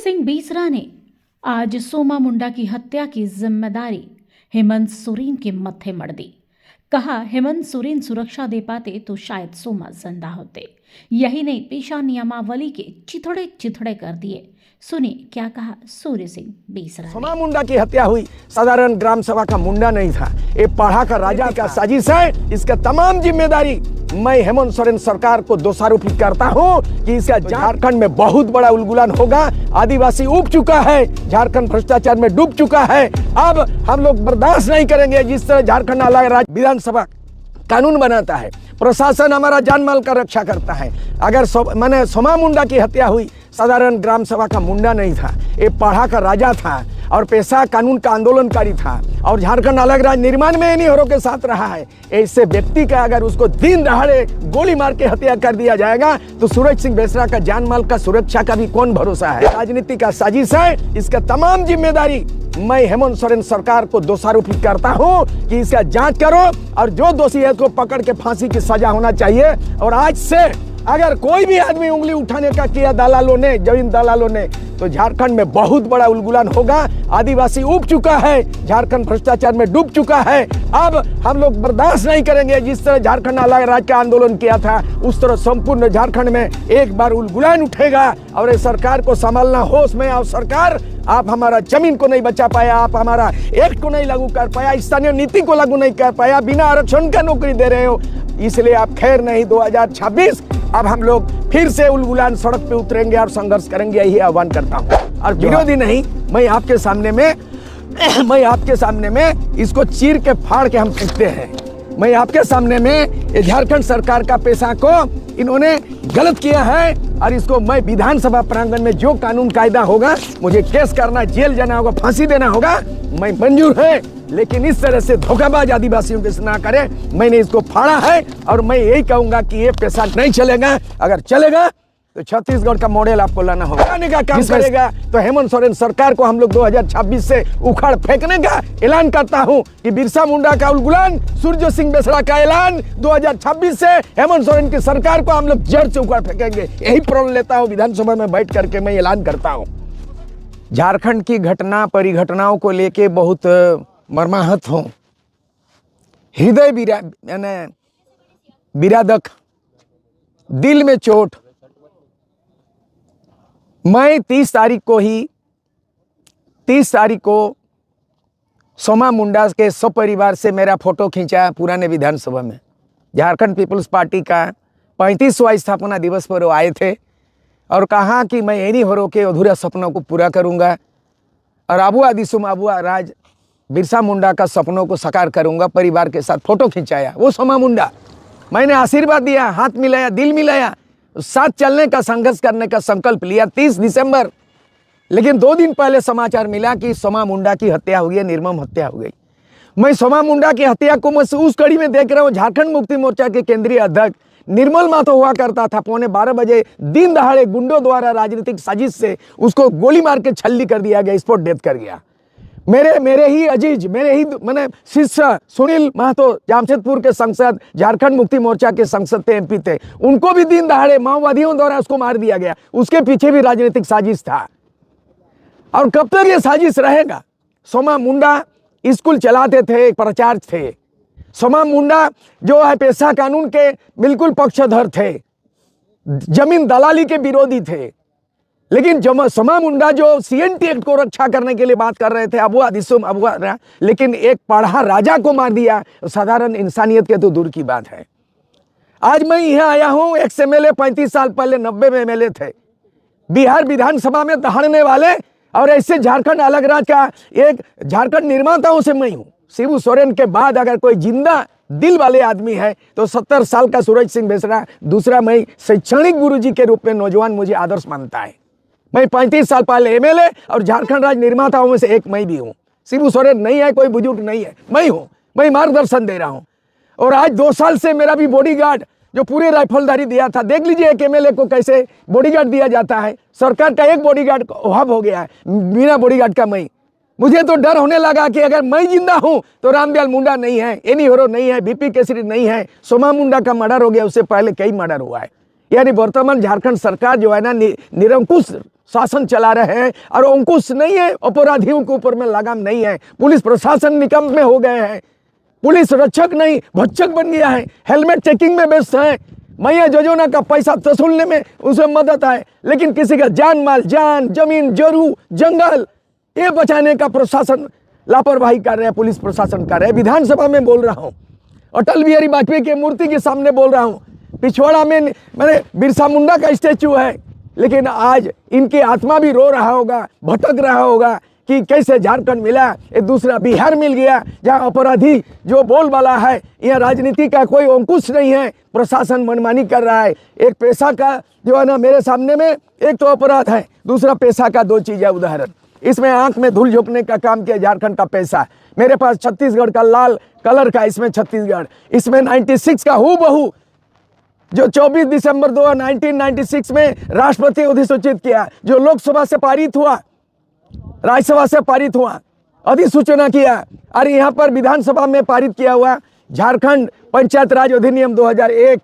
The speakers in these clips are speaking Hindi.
सिंह बीसरा ने आज सोमा मुंडा की हत्या की जिम्मेदारी हेमंत सोरेन के मत्थे मढ़ दी। कहा, हेमंत सोरेन सुरक्षा दे पाते तो शायद सोमा जिंदा होते। यही नहीं, पेशा नियमावली के चिथड़े चिथड़े कर दिए। सुनिए क्या कहा सूर्य सिंह बीसरा। सोमा मुंडा की हत्या हुई साधारण ग्राम सभा का मुंडा नहीं था, ये पढ़ा का राजा का साजिश है। इसका तमाम जिम्मेदारी मैं हेमंत सोरेन सरकार को दोषारोपित करता हूं कि इसका झारखंड में बहुत बड़ा उलगुलान होगा। आदिवासी उब चुका है, झारखंड भ्रष्टाचार में डूब चुका है। अब हम लोग बर्दाश्त नहीं करेंगे जिस तरह झारखंड अलग राज्य विधानसभा कानून बनाता है, प्रशासन हमारा जान माल का रक्षा करता है। अगर सोमा मुंडा की हत्या हुई साधारण ग्राम सभा का मुंडा नहीं था, ये पढ़ा का राजा था और पेशा कानून का आंदोलनकारी था और झारखंड अलग राज्य निर्माण में इन्हीं होरों के साथ रहा है। ऐसे व्यक्ति का अगर उसको दिन दहाड़े गोली मार के हत्या कर दिया जाएगा तो सूरज सिंह बेसरा का जान माल का सुरक्षा का भी कौन भरोसा है। राजनीति का साजिश है, इसका तमाम जिम्मेदारी मैं हेमंत सोरेन सरकार को दोषारोपित करता हूं कि इसका जांच करो और जो दोषी है उसको पकड़ के फांसी की सजा होना चाहिए। और आज से अगर कोई भी आदमी उंगली उठाने का किया दलालों ने, जमीन दलालों ने, तो झारखंड में बहुत बड़ा उलगुलान होगा। आदिवासी उब चुका है, झारखंड भ्रष्टाचार में डूब चुका है। अब हम लोग बर्दाश्त नहीं करेंगे जिस तरह झारखंड अलग राज्य का आंदोलन किया था उस तरह संपूर्ण झारखंड में एक बार उलगुलान उठेगा और इस सरकार को संभालना होश में। और सरकार, आप हमारा जमीन को नहीं बचा पाया, आप हमारा एक्ट को नहीं लागू कर पाया, स्थानीय नीति को लागू नहीं कर पाया, बिना आरक्षण का नौकरी दे रहे हो, इसलिए आप खैर नहीं। 2026 अब हम लोग फिर से उलगुलान सड़क पे उतरेंगे और संघर्ष करेंगे, यही आह्वान करता हूँ। और विरोधी नहीं, मैं आपके सामने में इसको चीर के फाड़ के हम फेंकते हैं। मैं आपके सामने में झारखंड सरकार का पेशा को इन्होंने गलत किया है और इसको मैं विधानसभा प्रांगण में जो कानून कायदा होगा, मुझे केस करना, जेल जाना होगा, फांसी देना होगा, मैं मंजूर है। लेकिन इस तरह से धोखाबाज आदिवासियों के ना करे। मैंने इसको फाड़ा है और मैं यही कहूंगा कि ये पेशा नहीं चलेगा। अगर चलेगा तो छत्तीसगढ़ का मॉडल आपको लाना होगा। आने का काम करेगा तो हेमंत सोरेन सरकार को हम लोग 2026 से उखाड़ फेंकने का ऐलान करता हूं कि बिरसा मुंडा का उलगुलान, सूर्य सिंह बेसरा का ऐलान 2026 से हेमंत सोरेन की सरकार को हम लोग जड़ से उखाड़ फेंकेंगे। यही प्रण लेता हूं, विधानसभा में बैठ करके मैं ऐलान करता हूं। झारखंड की घटना परिघटनाओं को लेके बहुत मर्माहत हूं, हृदय विरादक, दिल में चोट। मैं 30 तारीख को सोमा मुंडा के सपरिवार से मेरा फोटो खींचा पुराने विधानसभा में। झारखंड पीपल्स पार्टी का 35वां स्थापना दिवस पर वो आए थे और कहा कि मैं इन्हीं होरों के अधूरे सपनों को पूरा करूंगा और आबुआ दिसुम आबुआ राज बिरसा मुंडा का सपनों को साकार करूंगा। परिवार के साथ फोटो खिंचाया, वो सोमा मुंडा। मैंने आशीर्वाद दिया, हाथ मिलाया, दिल मिलाया, साथ चलने का, संघर्ष करने का संकल्प लिया 30 दिसंबर। लेकिन 2 दिन पहले समाचार मिला कि सोमा मुंडा की हत्या हो गई, निर्मम हत्या हो गई। मैं सोमा मुंडा की हत्या को मैं उस कड़ी में देख रहा हूँ। झारखंड मुक्ति मोर्चा के केंद्रीय अध्यक्ष निर्मल महतो हुआ करता था, 12:15 बजे दिन दहाड़े गुंडों द्वारा राजनीतिक साजिश से उसको गोली मार के छल्ली कर दिया गया, स्पॉट डेथ कर गया। मेरे ही अजीज, मेरे ही मैंने शिष्य सुनील महतो, जामशेदपुर के सांसद, झारखंड मुक्ति मोर्चा के सांसद थे, एमपी थे, उनको भी दिन दहाड़े माओवादियों द्वारा उसको मार दिया गया। उसके पीछे भी राजनीतिक साजिश था। और कब तक ये साजिश रहेगा? सोमा मुंडा स्कूल चलाते थे, प्रचार थे। सोमा मुंडा जो है पेशा कानून के बिल्कुल पक्षधर थे, जमीन दलाली के विरोधी थे। लेकिन सोमा मुंडा जो CNT एक्ट को रक्षा करने के लिए बात कर रहे थे, अबुआ दिसुम अबुआ, लेकिन एक पढ़ा राजा को मार दिया, साधारण इंसानियत के तो दूर की बात है। आज मैं यहाँ आया हूँ, एक MLA 35 साल पहले 90 में MLA थे, बिहार विधानसभा में दहाड़ने वाले, और ऐसे झारखंड अलग राज्य का एक झारखंड निर्माताओं से मैं हूँ। शिबू सोरेन के बाद अगर कोई जिंदा दिल वाले आदमी है तो 70 साल का सूरज सिंह बेसरा, दूसरा मैं शैक्षणिक गुरुजी के रूप में नौजवान मुझे आदर्श मानता है। मैं 35 साल पहले MLA और झारखंड राज्य निर्माताओं में से एक मैं भी हूँ। शिबू सोरेन नहीं है, कोई बुजुर्ग नहीं है, मैं हूँ। मैं मार्गदर्शन दे रहा हूँ। और आज 2 साल से मेरा भी बॉडीगार्ड जो पूरे राइफलधारी दिया था, देख लीजिए एक MLA को कैसे बॉडीगार्ड दिया जाता है। सरकार का एक बॉडीगार्ड अभाव हो गया है, बिना बॉडीगार्ड का मैं। मुझे तो डर होने लगा कि अगर मैं जिंदा हूं तो रामदयाल मुंडा नहीं है, एनी होरो नहीं है, BP केसरी नहीं है, सोमा मुंडा का मर्डर हो गया, उससे पहले कई मर्डर हुआ है। यानी वर्तमान झारखंड सरकार जो है ना, निरंकुश शासन चला रहे हैं और अंकुश नहीं है, अपराधियों के ऊपर में लगाम नहीं है। पुलिस प्रशासन निकम्मे हो गए हैं, पुलिस रक्षक नहीं भक्षक बन गया है, हेलमेट चेकिंग में व्यस्त है, मैया योजना का पैसा वसूलने में उसे मदद है, लेकिन किसी का जान माल, जान जमीन, जरू, जंगल ये बचाने का प्रशासन लापरवाही कर रहे हैं, पुलिस प्रशासन कर रहे हैं। विधानसभा में बोल रहा हूँ, अटल बिहारी वाजपेयी की मूर्ति के सामने बोल रहा हूँ, पिछवाड़ा में मैंने बिरसा मुंडा का स्टैचू है, लेकिन आज इनकी आत्मा भी रो रहा होगा, भटक रहा होगा कि कैसे झारखंड मिला, एक दूसरा बिहार मिल गया, जहाँ अपराधी जो बोलबाला है, यहाँ राजनीति का कोई अंकुश नहीं है, प्रशासन मनमानी कर रहा है। एक पैसा का जो है ना मेरे सामने में, एक तो अपराध है, दूसरा पैसा का, दो चीज़ है। उदाहरण, इसमें आंख में धूल झोंकने का काम किया झारखंड का पैसा। मेरे पास छत्तीसगढ़ का लाल कलर का, इसमें छत्तीसगढ़, इसमें 96 का हूबहू जो 24 दिसंबर 1996 में राष्ट्रपति अधिसूचित किया, जो लोकसभा से पारित हुआ, राज्यसभा से पारित हुआ, अधिसूचना किया, और यहाँ पर विधानसभा में पारित किया हुआ झारखंड पंचायत राज अधिनियम 2001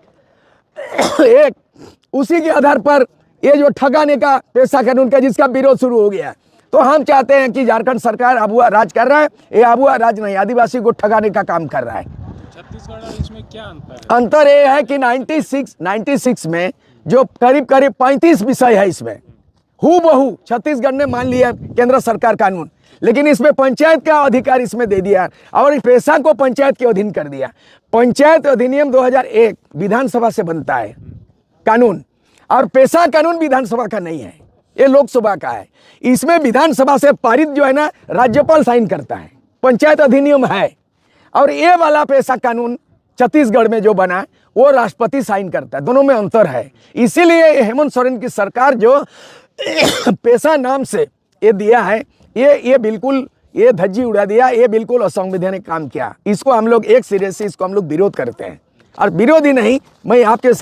उसी के आधार पर ये जो ठगाने का पैसा कानून का जिसका विरोध शुरू हो गया। तो हम चाहते हैं कि झारखंड सरकार अबुआ राज कर रहा है, ये अबुआ राज नहीं, आदिवासी को ठगाने का काम कर रहा है। छत्तीसगढ़ और इसमें क्या अंतर है? अंतर ये है कि 96 में जो करीब 35 विषय है, इसमें हूबहू छत्तीसगढ़ ने मान लिया केंद्र सरकार कानून, लेकिन इसमें पंचायत का अधिकार इसमें दे दिया और इस पैसा को पंचायत के अधीन कर दिया। पंचायत अधिनियम 2001 विधानसभा से बनता है कानून, और पैसा कानून विधानसभा का नहीं है, ये लोकसभा का है। इसमें विधानसभा से पारित जो है ना राज्यपाल साइन करता है, पंचायत अधिनियम है, और ये वाला पैसा कानून छत्तीसगढ़ में जो बना वो राष्ट्रपति साइन करता है, दोनों में अंतर है। इसीलिए हेमंत सोरेन की सरकार जो पैसा नाम से ये दिया है, ये बिल्कुल ये धज्जी उड़ा दिया, ये बिल्कुल असंवैधानिक काम किया। इसको हम लोग एक सिरे से इसको हम लोग विरोध करते हैं, और विरोधी नहीं, मैं आपके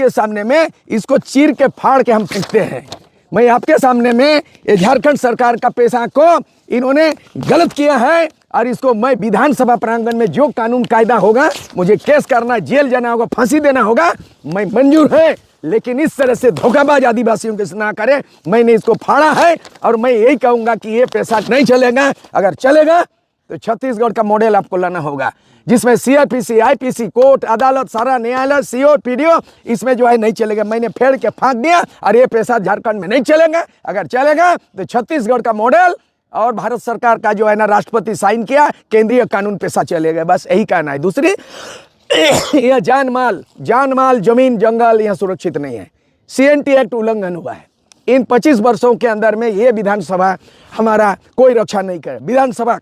सामने में इसको चीर के फाड़ के हम फेंकते हैं। मैं आपके सामने में ये झारखंड सरकार का पैसा को इन्होंने गलत किया है, और इसको मैं विधानसभा प्रांगण में जो कानून कायदा होगा, मुझे केस करना, जेल जाना होगा, फांसी देना होगा, मैं मंजूर है, लेकिन इस तरह से धोखाबाज आदिवासियों के साथ ना करे। मैंने इसको फाड़ा है, और मैं यही कहूँगा कि ये पैसा नहीं चलेगा। अगर चलेगा तो छत्तीसगढ़ का मॉडल आपको लाना होगा, जिसमें सीआरपीसी, आईपीसी, कोर्ट, अदालत, सारा न्यायालय, सीओ, पीडीओ, इसमें जो है नहीं चलेगा। मैंने फेड़ के फाँक दिया, और ये पैसा झारखंड में नहीं चलेगा। अगर चलेगा तो छत्तीसगढ़ का मॉडल और भारत सरकार का जो है ना राष्ट्रपति साइन किया केंद्रीय कानून पैसा चलेगा, बस यही कहना है। दूसरी, यह जान माल, जमीन, जंगल यहाँ सुरक्षित नहीं है। CNT एक्ट उल्लंघन हुआ है। इन 25 वर्षों के अंदर में ये विधानसभा हमारा कोई रक्षा नहीं करे। विधानसभा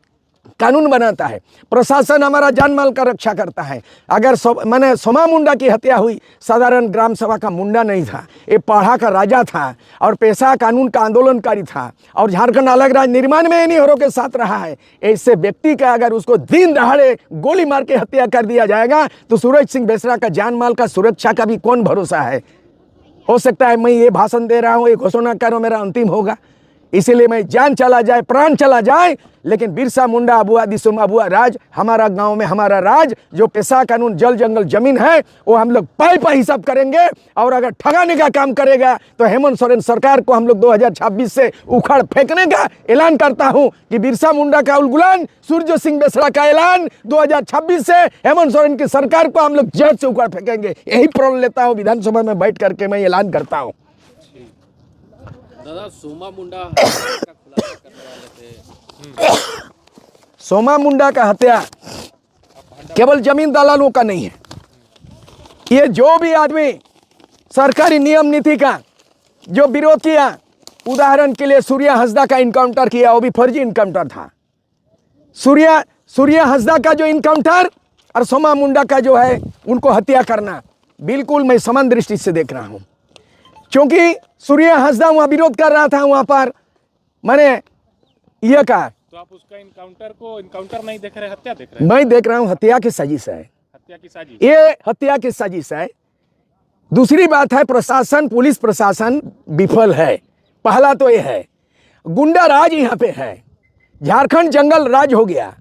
कानून बनाता है, प्रशासन हमारा जान माल का रक्षा करता है। अगर मैंने सोमा मुंडा की हत्या हुई, साधारण ग्राम सभा का मुंडा नहीं था, ये पाढ़ा का राजा था, और पैसा कानून का आंदोलनकारी था, और झारखंड अलग राज्य निर्माण में इन्हीं के साथ रहा है। ऐसे व्यक्ति का अगर उसको दिन दहाड़े गोली मार के हत्या कर दिया जाएगा, तो सूरज सिंह बेसरा का जान माल का सुरक्षा का भी कौन भरोसा है। हो सकता है मैं ये भाषण दे रहा हूँ, ये घोषणा कर रहा हूँ, मेरा अंतिम होगा, इसीलिए मैं जान चला जाए, प्राण चला जाए, लेकिन बिरसा मुंडा अबुआ दिसुम अबुआ राज, हमारा गांव में हमारा राज, जो पैसा कानून, जल जंगल जमीन है, वो हम लोग पाई पाई हिसाब करेंगे। और अगर ठगाने का काम करेगा तो हेमंत सोरेन सरकार को हम लोग 2026 से उखाड़ फेंकने का ऐलान करता हूं कि बिरसा मुंडा का उलगुलान, सूर्य सिंह बेसरा का ऐलान, 2026 से हेमंत सोरेन की सरकार को हम लोग जड़ से उखाड़ फेंकेंगे। यही प्रण लेता हूँ, विधानसभा में बैठ करके मैं ऐलान करता हूँ। दादा, सोमा मुंडा का खुलासा करने वाले थे। सोमा मुंडा का हत्या केवल जमीन दलालों का नहीं है। ये जो भी आदमी सरकारी नियम नीति का जो विरोध किया, उदाहरण के लिए सूर्या हंसदा का इनकाउंटर किया, वो भी फर्जी इनकाउंटर था। सूर्या हंसदा का जो इनकाउंटर और सोमा मुंडा का जो है उनको हत्या करना, बिल्कुल मैं समान दृष्टि से देख रहा हूँ। क्योंकि सूर्या हंसदा वहाँ विरोध कर रहा था, वहाँ पर मैंने यह कहा, तो आप उसका इनकाउंटर नहीं देख रहे, हत्या देख रहे? मैं देख रहा हूँ हत्या की साजिश है, हत्या की साजिश, ये हत्या की साजिश है। दूसरी बात है, प्रशासन, पुलिस प्रशासन विफल है। पहला तो ये है, गुंडा राज यहाँ पे है। झारखंड जंगल राज हो गया।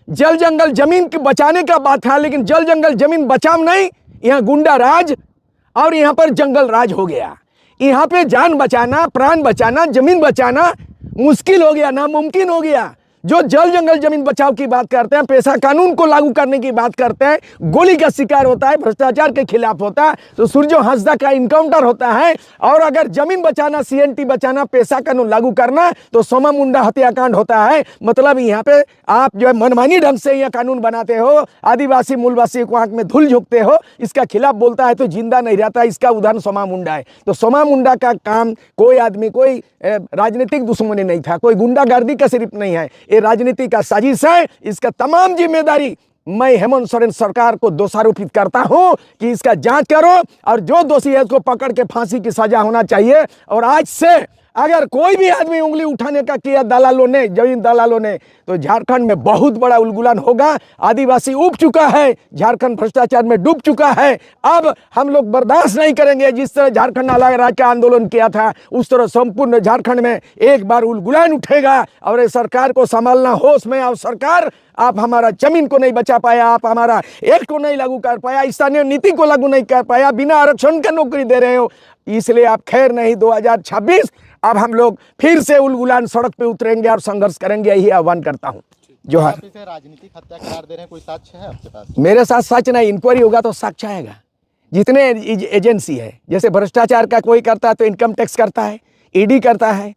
जल जंगल जमीन के बचाने का बात था, लेकिन जल जंगल जमीन बचाव नहीं, यहाँ गुंडा राज और यहाँ पर जंगल राज हो गया। यहाँ पे जान बचाना, प्राण बचाना, जमीन बचाना मुश्किल हो गया, नामुमकिन हो गया। जो जल जंगल जमीन बचाव की बात करते हैं, पेशा कानून को लागू करने की बात करते हैं, गोली का शिकार होता है, भ्रष्टाचार के खिलाफ होता है, तो सूर्यो हंसदा का इनकाउंटर होता है। और अगर जमीन बचाना, सीएनटी बचाना, पेशा कानून लागू करना, तो सोमा मुंडा हत्याकांड होता है। मतलब यहाँ पे आप जो है मनमानी ढंग से यह कानून बनाते हो, आदिवासी मूलवासी को आंख में धूल झोंकते हो, इसका खिलाफ बोलता है तो जिंदा नहीं रहता। इसका उदाहरण सोमा मुंडा है। तो सोमा मुंडा का काम कोई आदमी, कोई राजनीतिक दुश्मनी नहीं था, कोई गुंडागर्दी का सिर्फ नहीं है, ये राजनीति का साजिश है। इसका तमाम जिम्मेदारी मैं हेमंत सोरेन सरकार को दोषारोपित करता हूं कि इसका जांच करो और जो दोषी है उसको पकड़ के फांसी की सजा होना चाहिए। और आज से अगर कोई भी आदमी उंगली उठाने का किया दलालों ने, जमीन दलालों ने, तो झारखंड में बहुत बड़ा उलगुलान होगा। आदिवासी उब चुका है, झारखंड भ्रष्टाचार में डूब चुका है। अब हम लोग बर्दाश्त नहीं करेंगे। जिस तरह झारखंड अलग राज्य का आंदोलन किया था, उस तरह संपूर्ण झारखंड में एक बार उलगुलान उठेगा। और इस सरकार को संभालना होश में आओ। सरकार, आप हमारा जमीन को नहीं बचा पाया, आप हमारा एक्ट को नहीं लागू कर पाया, स्थानीय नीति को लागू नहीं कर पाया, बिना आरक्षण का नौकरी दे रहे हो, इसलिए आप खैर नहीं। 2026 अब हम लोग फिर से उलगुलान सड़क पे उतरेंगे और संघर्ष करेंगे, यही आह्वान करता हूं। जो है, आप इसे राजनीतिक हत्या करार दे रहे हैं, कोई साक्ष्य है आपके पास? मेरे साथ साक्ष्य नहीं, इंक्वायरी होगा तो साक्ष्य आएगा। जितने एजेंसी है, जैसे भ्रष्टाचार का कोई करता है तो इनकम टैक्स करता है, ईडी करता है,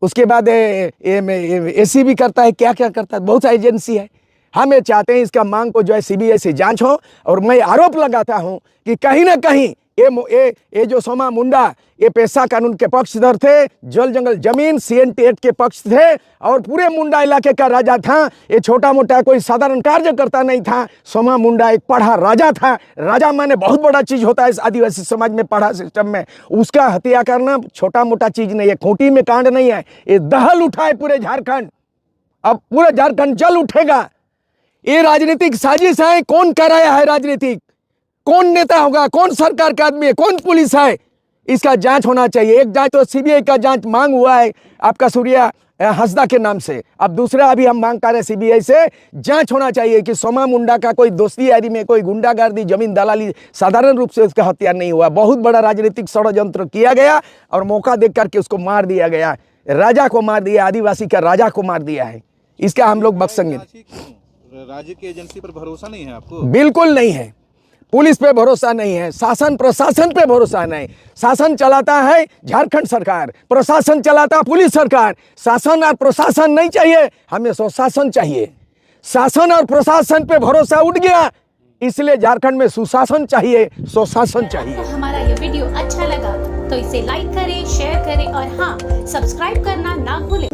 उसके बाद एसीबी करता है, क्या क्या करता है, बहुत सारी एजेंसी है। हम ये चाहते हैं इसका मांग को जो है सीबीआई से जांच हो। और मैं आरोप लगाता हूं कि कहीं ना कहीं ये जो सोमा मुंडा, ये पेशा कानून के पक्षधर थे, जल जंगल जमीन सीएनटी एक्ट के पक्ष थे और पूरे मुंडा इलाके का राजा था। ये छोटा मोटा कोई साधारण कार्यकर्ता नहीं था। सोमा मुंडा एक पढ़ा राजा था। राजा माने बहुत बड़ा चीज होता है इस आदिवासी समाज में, पढ़ा सिस्टम में। उसका हत्या करना छोटा मोटा चीज नहीं है, खूंटी में कांड नहीं है। ये दहल उठा है पूरे झारखंड, अब पूरा झारखंड जल उठेगा। ये राजनीतिक साजिश है। कौन कराया है राजनीतिक? कौन नेता होगा? कौन सरकार का आदमी है? कौन पुलिस है? इसका जांच होना चाहिए। एक जांच तो सीबीआई का जांच मांग हुआ है आपका सूर्या हंसदा के नाम से। अब दूसरा अभी हम मांग कर रहे हैं सीबीआई से जांच होना चाहिए कि सोमा मुंडा का कोई दोस्ती यारी में कोई गुंडागर्दी, जमीन दलाली, साधारण रूप से उसका हत्या नहीं हुआ। बहुत बड़ा राजनीतिक षड्यंत्र किया गया और मौका देख करके उसको मार दिया गया। राजा को मार दिया, आदिवासी का राजा को मार दिया है। इसका हम लोग बख्शेंगे। राज्य की एजेंसी पर भरोसा नहीं है आपको? बिल्कुल नहीं है। पुलिस पे भरोसा नहीं है, शासन प्रशासन पे भरोसा नहीं। शासन चलाता है झारखंड सरकार, प्रशासन चलाता पुलिस सरकार। शासन और प्रशासन नहीं चाहिए, हमें सुशासन चाहिए। शासन और प्रशासन पे भरोसा उठ गया, इसलिए झारखंड में सुशासन चाहिए, सुशासन चाहिए। आपको हमारा ये वीडियो अच्छा लगा तो इसे लाइक करें, शेयर करें और हाँ, सब्सक्राइब करना ना भूलें।